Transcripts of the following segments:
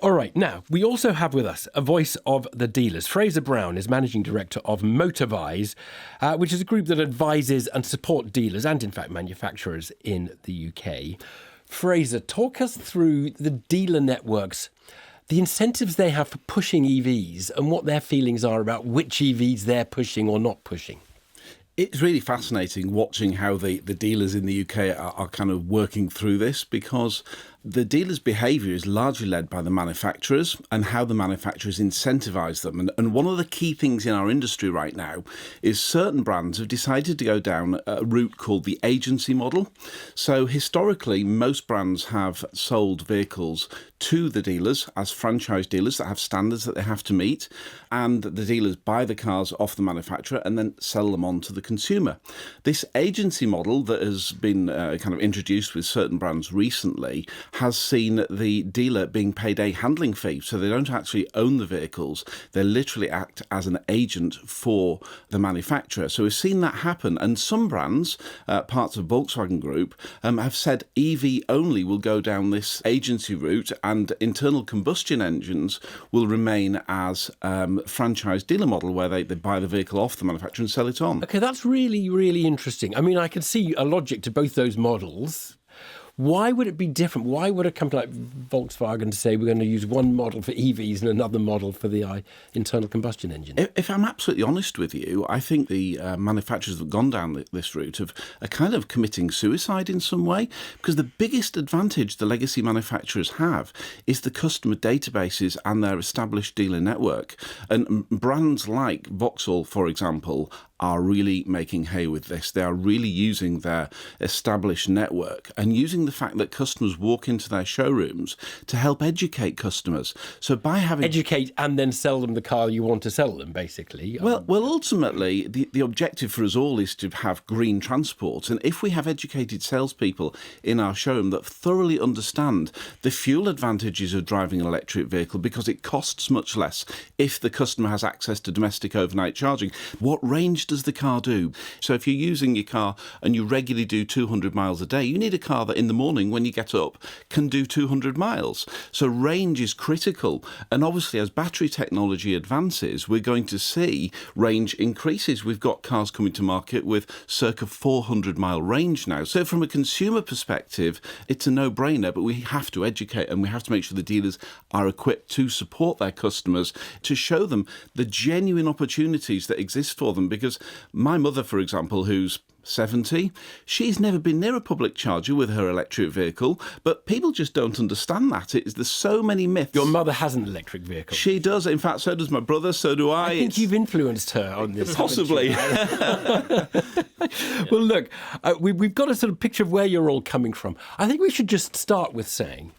All right, now, we also have with us a voice of the dealers. Fraser Brown is Managing Director of Motorvise, which is a group that advises and supports dealers and, in fact, manufacturers in the UK. Fraser, talk us through the dealer networks, the incentives they have for pushing EVs and what their feelings are about which EVs they're pushing or not pushing. It's really fascinating watching how the dealers in the UK are kind of working through this, because the dealers' behaviour is largely led by the manufacturers and how the manufacturers incentivise them. And one of the key things in our industry right now is certain brands have decided to go down a route called the agency model. So historically, most brands have sold vehicles to the dealers as franchise dealers that have standards that they have to meet, and the dealers buy the cars off the manufacturer and then sell them on to the consumer. This agency model that has been kind of introduced with certain brands recently has seen the dealer being paid a handling fee, so they don't actually own the vehicles, they literally act as an agent for the manufacturer. So we've seen that happen, and some brands, parts of Volkswagen Group, have said EV only will go down this agency route, and internal combustion engines will remain as franchise dealer model, where they buy the vehicle off the manufacturer and sell it on. Okay, that's really, really interesting. I mean, I can see a logic to both those models. Why would it be different? Why would a company like Volkswagen say we're going to use one model for EVs and another model for the internal combustion engine? If I'm absolutely honest with you, I think the manufacturers that have gone down this route are kind of committing suicide in some way, because the biggest advantage the legacy manufacturers have is the customer databases and their established dealer network. And brands like Vauxhall, for example, are really making hay with this. They are really using their established network and using the fact that customers walk into their showrooms to help educate customers. So by having... Educate and then sell them the car you want to sell them, basically. Well, ultimately, the objective for us all is to have green transport. And if we have educated salespeople in our showroom that thoroughly understand the fuel advantages of driving an electric vehicle, because it costs much less if the customer has access to domestic overnight charging, what range does the car do? So if you're using your car and you regularly do 200 miles a day, you need a car that in the morning when you get up can do 200 miles. So range is critical. And obviously as battery technology advances, we're going to see range increases. We've got cars coming to market with circa 400 mile range now. So from a consumer perspective, it's a no-brainer, but we have to educate and we have to make sure the dealers are equipped to support their customers, to show them the genuine opportunities that exist for them. Because my mother, for example, who's 70, she's never been near a public charger with her electric vehicle, but people just don't understand that. There's so many myths. Your mother has an electric vehicle. She does. In fact, so does my brother, so do I. I think you've influenced her on this. Possibly. Well, look, we've got a sort of picture of where you're all coming from. I think we should just start with saying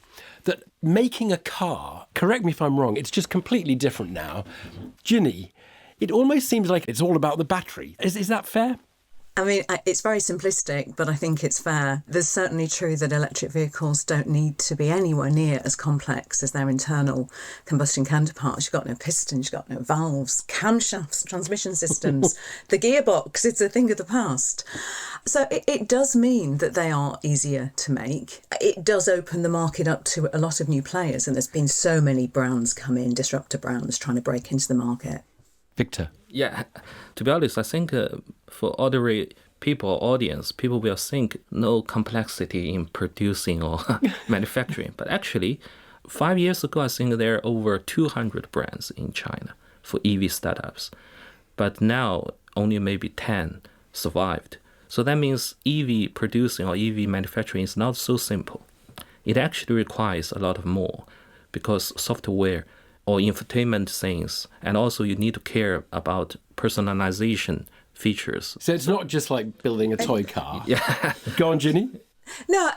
that making a car, correct me if I'm wrong, it's just completely different now. Ginny, it almost seems like it's all about the battery. Is that fair? I mean, it's very simplistic, but I think it's fair. There's certainly true that electric vehicles don't need to be anywhere near as complex as their internal combustion counterparts. You've got no pistons, you've got no valves, camshafts, transmission systems, the gearbox, it's a thing of the past. So it does mean that they are easier to make. It does open the market up to a lot of new players, and there's been so many brands come in, disruptor brands, trying to break into the market. Victor? Yeah, to be honest, I think for ordinary people, audience, people will think no complexity in producing or manufacturing. But actually, 5 years ago, I think there are over 200 brands in China for EV startups. But now, only maybe 10 survived. So that means EV producing or EV manufacturing is not so simple. It actually requires a lot of more, because software or infotainment things, and also you need to care about personalization features. So it's not just like building a toy car. Yeah. Go on, Ginny. No,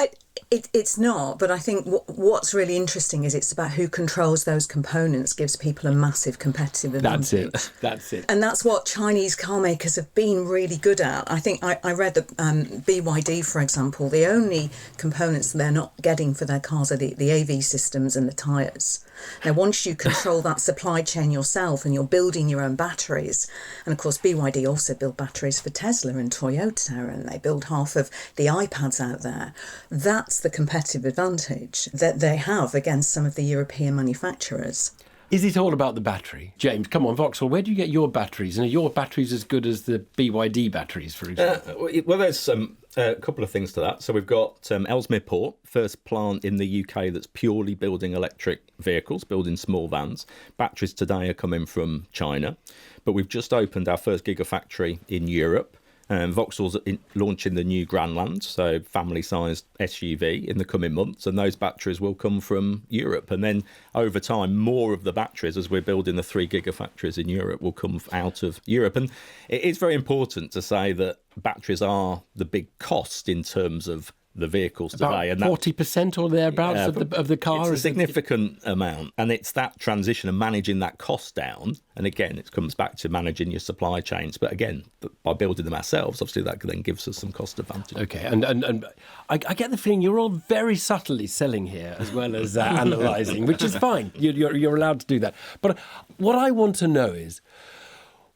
it's not. But I think what's really interesting is it's about who controls those components gives people a massive competitive advantage. That's it. And that's what Chinese car makers have been really good at. I think I read that BYD, for example, the only components they're not getting for their cars are the AV systems and the tyres. Now, once you control that supply chain yourself and you're building your own batteries, and of course BYD also build batteries for Tesla and Toyota, and they build half of the iPads out there, that that's the competitive advantage that they have against some of the European manufacturers. Is it all about the battery? James, come on, Vauxhall, where do you get your batteries? And are your batteries as good as the BYD batteries, for example? Well, there's a couple of things to that. So we've got Ellesmere Port, first plant in the UK that's purely building electric vehicles, building small vans. Batteries today are coming from China. But we've just opened our first gigafactory in Europe. Vauxhall's launching the new Grandland, so family-sized SUV, in the coming months, and those batteries will come from Europe. And then over time, more of the batteries, as we're building the 3 gigafactories in Europe, will come out of Europe. And it is very important to say that batteries are the big cost in terms of the vehicles today. About 40% or thereabouts of the car? It's a significant amount. And it's that transition and managing that cost down. And again, it comes back to managing your supply chains. But again, by building them ourselves, obviously that then gives us some cost advantage. Okay, and I get the feeling you're all very subtly selling here as well as analysing, which is fine. You're allowed to do that. But what I want to know is,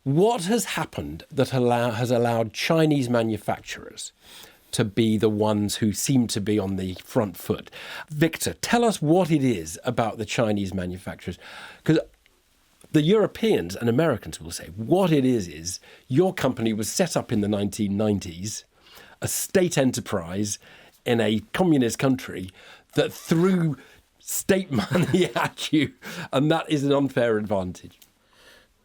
what has happened that has allowed Chinese manufacturers to be the ones who seem to be on the front foot? Victor, tell us what it is about the Chinese manufacturers. Because the Europeans and Americans will say what it is your company was set up in the 1990s, a state enterprise in a communist country that threw state money at you, and that is an unfair advantage.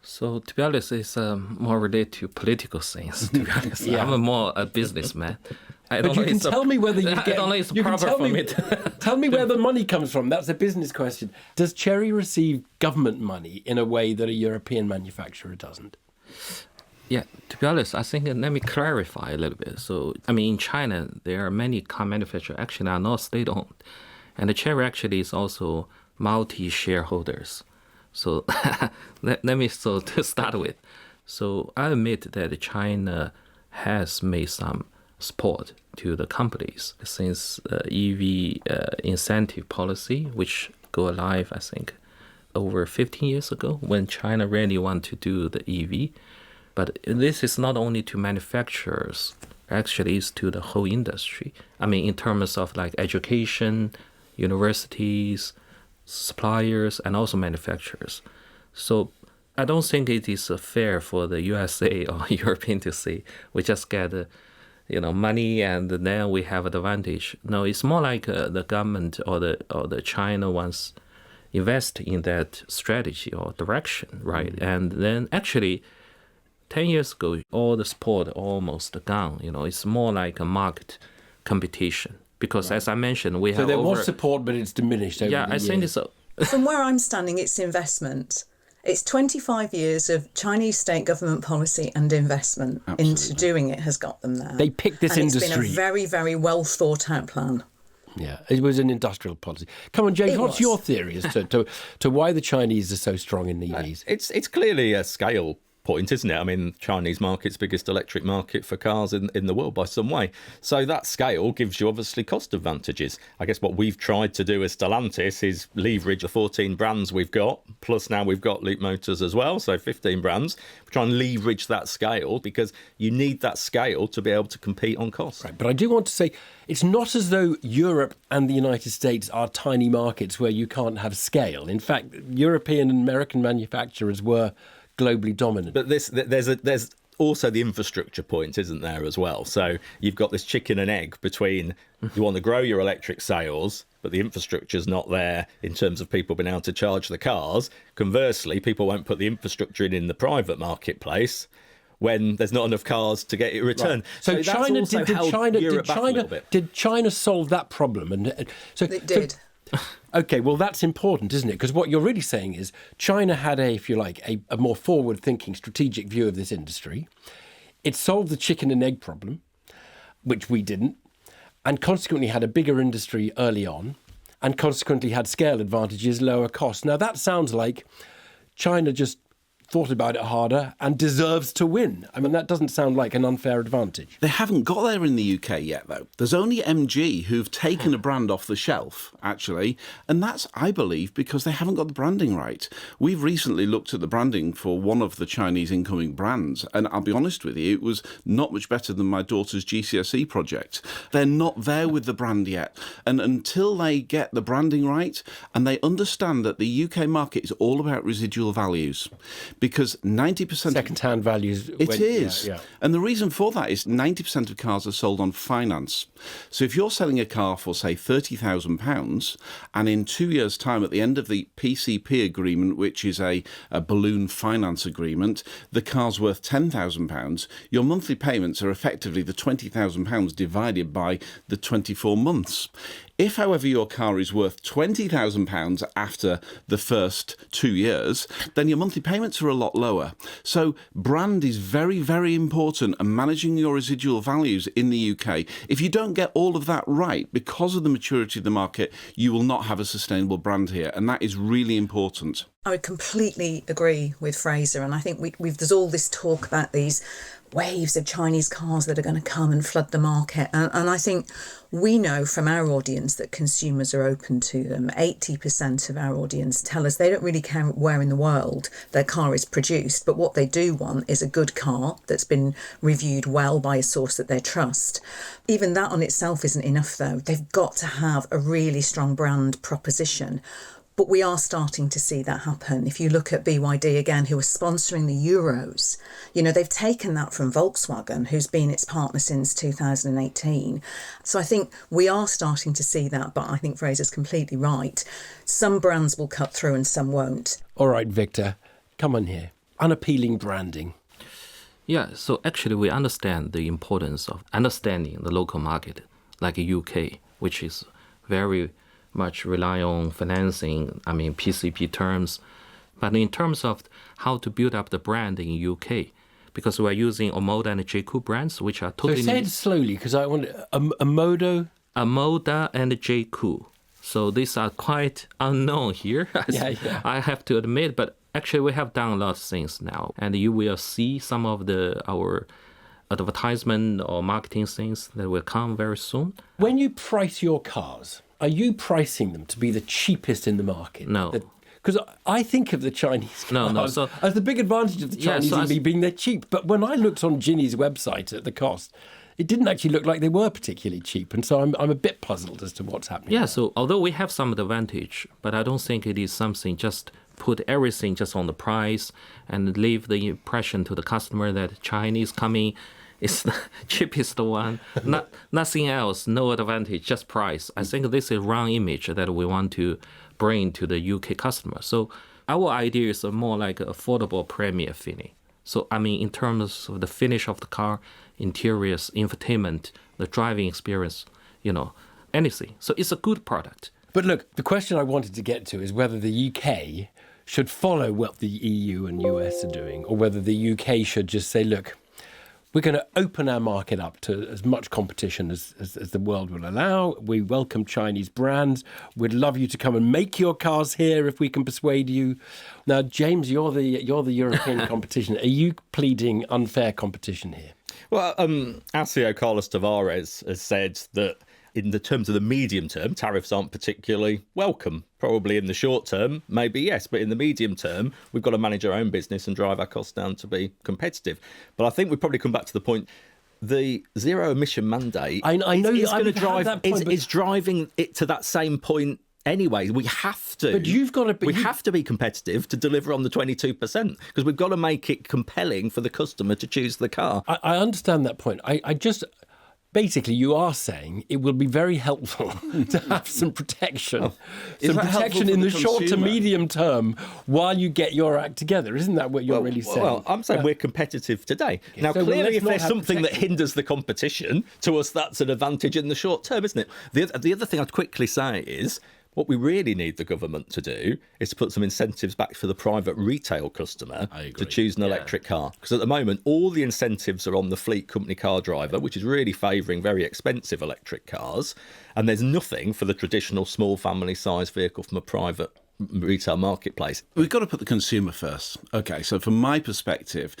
So, to be honest, it's more related to political things, to be honest. Yeah. I'm more a businessman. But you can tell me whether you get... I don't know it's proper for me to... Tell me where the money comes from. That's a business question. Does Chery receive government money in a way that a European manufacturer doesn't? Yeah, to be honest, I think, let me clarify a little bit. So, I mean, in China, there are many car manufacturers actually are not state-owned. And the Chery actually is also multi-shareholders. So let me to start with. So I admit that China has made some support to the companies since EV incentive policy, which go live, I think, over 15 years ago when China really wanted to do the EV. But this is not only to manufacturers, actually it's to the whole industry. I mean, in terms of like education, universities, suppliers, and also manufacturers. So I don't think it is fair for the USA or European to say we just get money and then we have advantage. No, it's more like the government or the China wants invest in that strategy or direction, right? Mm-hmm. And then actually 10 years ago, all the support almost gone. It's more like a market competition. Because, as I mentioned, we have. So there was support, but it's diminished over the years. Yeah, I think it's. From where I'm standing, it's investment. It's 25 years of Chinese state government policy and investment into doing it has got them there. They picked this industry. It's been a very, very well thought out plan. Yeah, it was an industrial policy. Come on, James, what's your theory as to why the Chinese are so strong in EVs? It's clearly a scale point, isn't it? I mean, Chinese market's biggest electric market for cars in the world by some way. So that scale gives you obviously cost advantages. I guess what we've tried to do as Stellantis is leverage the 14 brands we've got, plus now we've got Leap Motors as well, so 15 brands. We try and leverage that scale because you need that scale to be able to compete on cost. Right, but I do want to say it's not as though Europe and the United States are tiny markets where you can't have scale. In fact, European and American manufacturers were globally dominant. But there's also the infrastructure point, isn't there, as well? So you've got this chicken and egg between you want to grow your electric sales, but the infrastructure's not there in terms of people being able to charge the cars. Conversely, people won't put the infrastructure in the private marketplace when there's not enough cars to get it returned. Right. So did China solve that problem? And so it did. Okay, well, that's important, isn't it? Because what you're really saying is China had a more forward-thinking strategic view of this industry. It solved the chicken and egg problem, which we didn't, and consequently had a bigger industry early on, and consequently had scale advantages, lower costs. Now, that sounds like China just thought about it harder and deserves to win. I mean, that doesn't sound like an unfair advantage. They haven't got there in the UK yet, though. There's only MG who've taken a brand off the shelf, actually, and that's, I believe, because they haven't got the branding right. We've recently looked at the branding for one of the Chinese incoming brands, and I'll be honest with you, it was not much better than my daughter's GCSE project. They're not there with the brand yet, and until they get the branding right and they understand that the UK market is all about residual values, because 90% Second-hand values. it is. Yeah. And the reason for that is 90% of cars are sold on finance. So if you're selling a car for, say, £30,000, and in 2 years' time, at the end of the PCP agreement, which is a balloon finance agreement, the car's worth £10,000, your monthly payments are effectively the £20,000 divided by the 24 months. If, however, your car is worth £20,000 after the first 2 years, then your monthly payments are a lot lower. So brand is very, very important, and managing your residual values in the UK. If you don't get all of that right, because of the maturity of the market, you will not have a sustainable brand here, and that is really important. I would completely agree with Fraser, and I think there's all this talk about these waves of Chinese cars that are going to come and flood the market, and I think we know from our audience that consumers are open to them. 80% of our audience tell us they don't really care where in the world their car is produced, but what they do want is a good car that's been reviewed well by a source that they trust. Even that on itself isn't enough, though. They've got to have a really strong brand proposition. But we are starting to see that happen. If you look at BYD again, who are sponsoring the Euros, they've taken that from Volkswagen, who's been its partner since 2018. So I think we are starting to see that, but I think Fraser's completely right. Some brands will cut through and some won't. All right, Victor, come on here. Unappealing branding. Yeah, so actually we understand the importance of understanding the local market, like UK, which is very much rely on financing, PCP terms. But in terms of how to build up the brand in UK, because we're using Omoda and J-Cool brands, which are totally... So say it slowly, because I want... Omoda and J-Cool. So these are quite unknown here, Yeah. I have to admit, but actually we have done a lot of things now. And you will see some of our advertisement or marketing things that will come very soon. When you price your cars, are you pricing them to be the cheapest in the market? No. Because I think of the Chinese cars as the big advantage of the Chinese being they're cheap. But when I looked on Ginny's website at the cost, it didn't actually look like they were particularly cheap. And so I'm a bit puzzled as to what's happening. Yeah, so although we have some advantage, but I don't think it is something just put everything just on the price and leave the impression to the customer that Chinese coming is the cheapest one. Nothing else, no advantage, just price. I think this is wrong image that we want to bring to the UK customer. So our idea is more like affordable premier feeling. So in terms of the finish of the car, interiors, infotainment, the driving experience, anything. So it's a good product. But look, the question I wanted to get to is whether the UK should follow what the EU and US are doing, or whether the UK should just say, look, we're going to open our market up to as much competition as the world will allow. We welcome Chinese brands. We'd love you to come and make your cars here if we can persuade you. Now, James, you're the European competition. Are you pleading unfair competition here? Well, our CEO Carlos Tavares has said that in the terms of the medium term, tariffs aren't particularly welcome. Probably in the short term, maybe yes, but in the medium term, we've got to manage our own business and drive our costs down to be competitive. But I think we probably come back to the point, the zero emission mandate I know is going to drive that point, is driving it to that same point anyway. We have to. But you've got to. We have to be competitive to deliver on the 22%, because we've got to make it compelling for the customer to choose the car. I understand that point. I just. Basically, you are saying it will be very helpful to have some protection. Some protection in the short to medium term while you get your act together. Isn't that what you're really saying? Well, I'm saying we're competitive today. Okay. Now, so clearly, if there's something that hinders the competition, to us, that's an advantage in the short term, isn't it? The other thing I'd quickly say is, what we really need the government to do is to put some incentives back for the private retail customer to choose an electric car. Because at the moment, all the incentives are on the fleet company car driver, which is really favouring very expensive electric cars. And there's nothing for the traditional small family size vehicle from a private retail marketplace. We've got to put the consumer first. Okay, so from my perspective,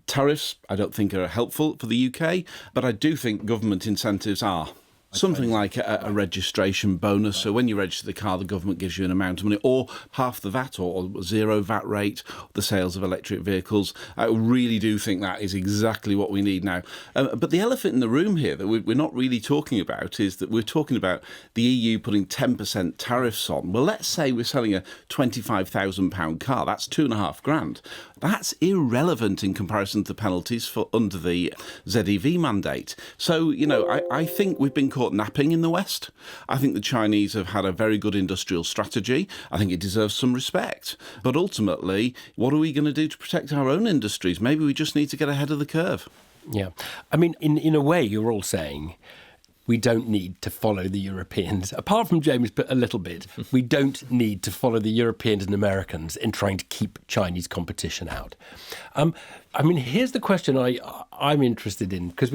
tariffs I don't think are helpful for the UK, but I do think government incentives are. Something like a registration bonus. So when you register the car, the government gives you an amount of money, or half the VAT, or zero VAT rate, the sales of electric vehicles. I really do think that is exactly what we need now. But the elephant in the room here that we're not really talking about is that we're talking about the EU putting 10% tariffs on. Well, let's say we're selling a £25,000 car. That's £2,500. That's irrelevant in comparison to the penalties for under the ZEV mandate. So, I think we've been caught napping in the West. I think the Chinese have had a very good industrial strategy. I think it deserves some respect. But ultimately, what are we going to do to protect our own industries? Maybe we just need to get ahead of the curve. Yeah. I mean, in a way, you're all saying we don't need to follow the Europeans. Apart from James, but a little bit, we don't need to follow the Europeans and Americans in trying to keep Chinese competition out. Here's the question I'm interested in, because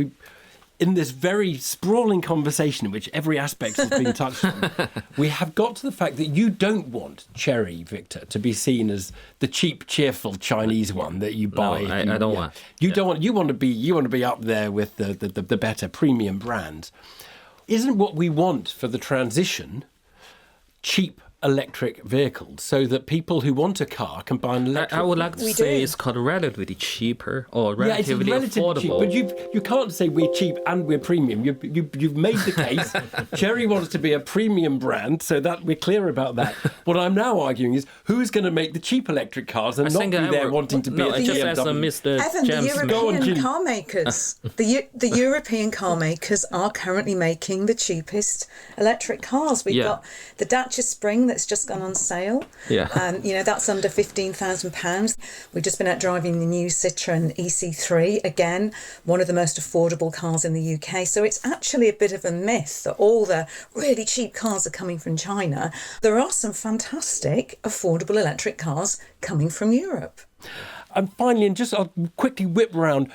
in this very sprawling conversation in which every aspect has been touched on, we have got to the fact that you don't want Cherry, Victor, to be seen as the cheap, cheerful Chinese one that you buy. No, I don't want. You don't want. You want to be up there with the better premium brands. Isn't what we want for the transition cheap electric vehicles, so that people who want a car can buy an electric? I would like to say it's called relatively cheaper or relatively it's affordable. Cheap, but you can't say we're cheap and we're premium. You've made the case. Cherry wants to be a premium brand, so that we're clear about that. What I'm now arguing is who's going to make the cheap electric cars and not be there wanting to be a just BMW. as Mr. Evan, James the European car makers, the European car makers are currently making the cheapest electric cars. We've got the Dacia Spring that's just gone on sale. Yeah. That's under £15,000. We've just been out driving the new Citroën EC3, again, one of the most affordable cars in the UK. So it's actually a bit of a myth that all the really cheap cars are coming from China. There are some fantastic affordable electric cars coming from Europe. And finally, I'll quickly whip round.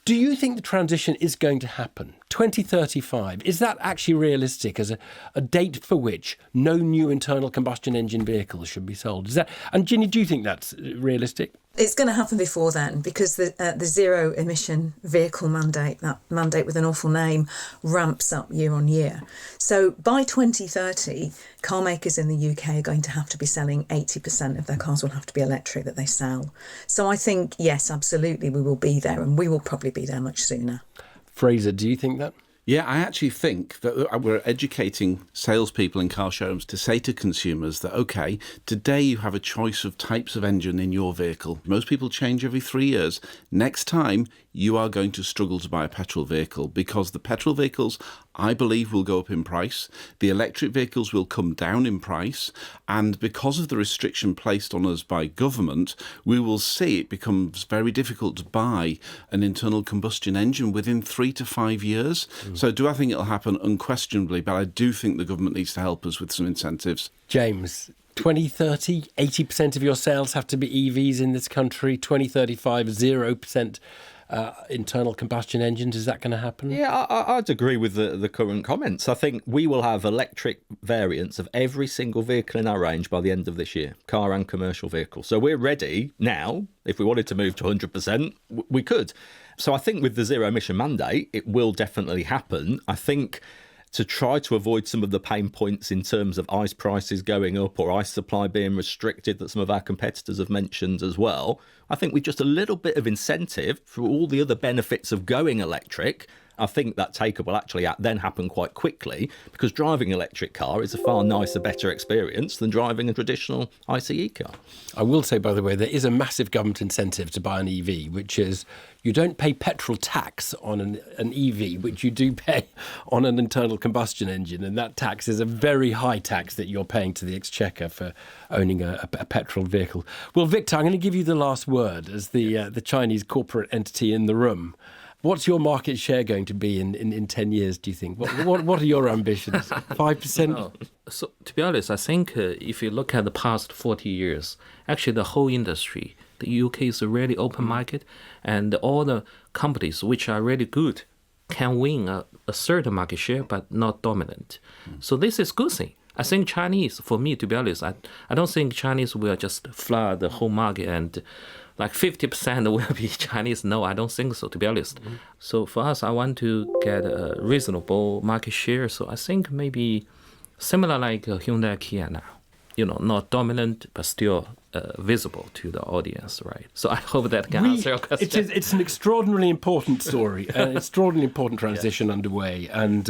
Do you think the transition is going to happen? 2035, is that actually realistic as a date for which no new internal combustion engine vehicles should be sold? And Ginny, do you think that's realistic? It's going to happen before then, because the zero emission vehicle mandate, that mandate with an awful name, ramps up year on year. So by 2030, car makers in the UK are going to have to be selling 80% of their cars will have to be electric that they sell. So I think, yes, absolutely, we will be there, and we will probably be there much sooner. Fraser, do you think that? Yeah, I actually think that we're educating salespeople in car showrooms to say to consumers that, OK, today you have a choice of types of engine in your vehicle. Most people change every 3 years. Next time, you are going to struggle to buy a petrol vehicle, because the petrol vehicles, I believe, will go up in price. The electric vehicles will come down in price. And because of the restriction placed on us by government, we will see it becomes very difficult to buy an internal combustion engine within 3 to 5 years. So do I think it'll happen? Unquestionably, but I do think the government needs to help us with some incentives. James, 2030, 80% of your sales have to be EVs in this country. 2035, 0% internal combustion engines. Is that going to happen? Yeah, I'd agree with the current comments. I think we will have electric variants of every single vehicle in our range by the end of this year, car and commercial vehicles. So we're ready now. If we wanted to move to 100%, we could. So I think with the zero emission mandate, it will definitely happen. I think to try to avoid some of the pain points in terms of ICE prices going up or ICE supply being restricted that some of our competitors have mentioned as well, I think with just a little bit of incentive for all the other benefits of going electric, I think that take-up will actually then happen quite quickly, because driving an electric car is a far nicer, better experience than driving a traditional ICE car. I will say, by the way, there is a massive government incentive to buy an EV, which is you don't pay petrol tax on an EV, which you do pay on an internal combustion engine. And that tax is a very high tax that you're paying to the Exchequer for owning a petrol vehicle. Well, Victor, I'm going to give you the last word as the Chinese corporate entity in the room. What's your market share going to be in 10 years, do you think? What are your ambitions? 5%? No. So, to be honest, I think if you look at the past 40 years, actually the whole industry, the UK is a really open market, and all the companies which are really good can win a certain market share, but not dominant. So this is a good thing. I think Chinese, for me, to be honest, I don't think Chinese will just flood the whole market and like 50% will be Chinese. No, I don't think so, to be honest. Mm-hmm. So for us, I want to get a reasonable market share. So I think maybe similar like Hyundai, Kia now. Not dominant, but still visible to the audience, right? So I hope that can answer your question. It's an extraordinarily important story, an extraordinarily important transition underway. And,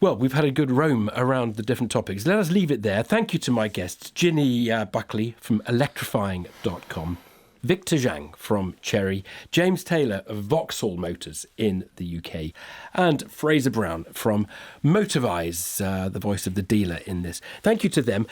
well, we've had a good roam around the different topics. Let us leave it there. Thank you to my guests, Ginny Buckley from electrifying.com, Victor Zhang from Chery, James Taylor of Vauxhall Motors in the UK, and Fraser Brown from Motorvise, the voice of the dealer in this. Thank you to them.